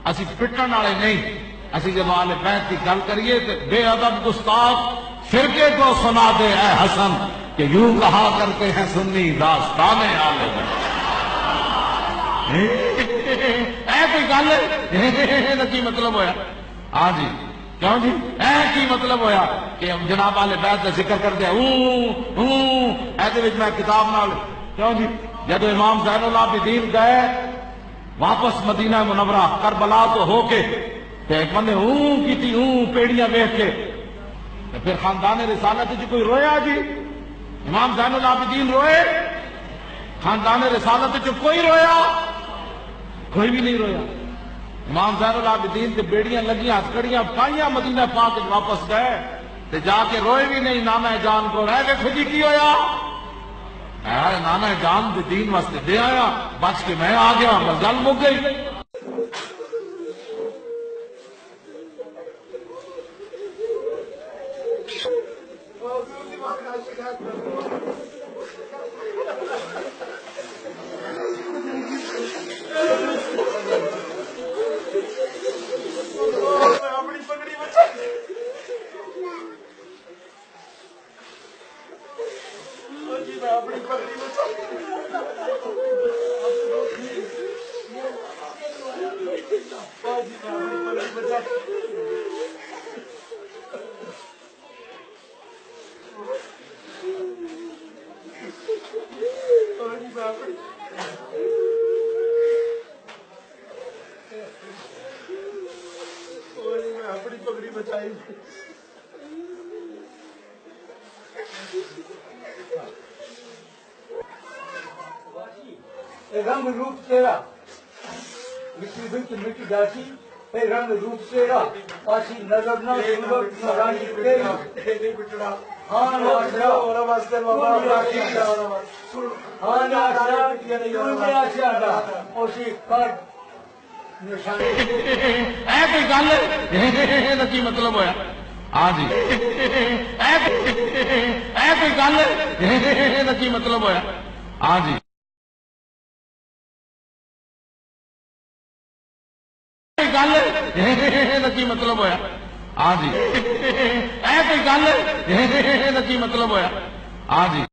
اسی پٹن والے نہیں، اسی جب آل بیت کی گل کریے تو بے ادب گستاخ فرقے کو سنا دے اے حسن کہ یوں کہا کرتے ہیں سنی داستان آل بیت۔ اے کوئی گل ہے کی مطلب ہویا؟ ہاں جی کیوں جی اے کی مطلب ہویا کہ جناب آل بیت کا ذکر کر دیا ایسے میں کتاب نال کیوں جی جب امام زین العابدین گئے واپس مدینہ منورہ کربلا تو ہو کے ایک بندے کی تھی پیڑیاں ویکھ کے پھر خاندان رسالت جی کوئی رویا جی؟ امام زین العابدین روئے؟ خاندان رسالت جو کوئی رویا؟ کوئی بھی نہیں رویا۔ امام زین العابدین کے بیڑیاں لگیاں ہتھکڑیاں پائیاں مدینہ پاک واپس گئے تے جا کے روئے بھی نہیں نانا جان کو رہ کے خودی کی ہویا؟ نانا جان دے دین واسطے دے آیا بچ کے میں آ گیا بس گل مک گئی۔ اپنی پگڑی بچائی رنگ روپ تیرا مٹی بچ مٹی ڈاسی اے رنگ روپ تیرا پاسی نظر نہ صورت نہ رانی تیری بٹڑا ہاں ناشرا اور واسطے بابا ہاں ناشرا یہ آشیاڈا اوسی کٹ نشان اے کوئی گل ہے کی مطلب ہویا؟ ہاں جی اے کوئی گل ہے کی مطلب ہویا؟ ہاں جی گل ہے کی مطلب ہویا؟ ہاں جی اے کوئی گل ہے کی مطلب ہویا؟ ہاں جی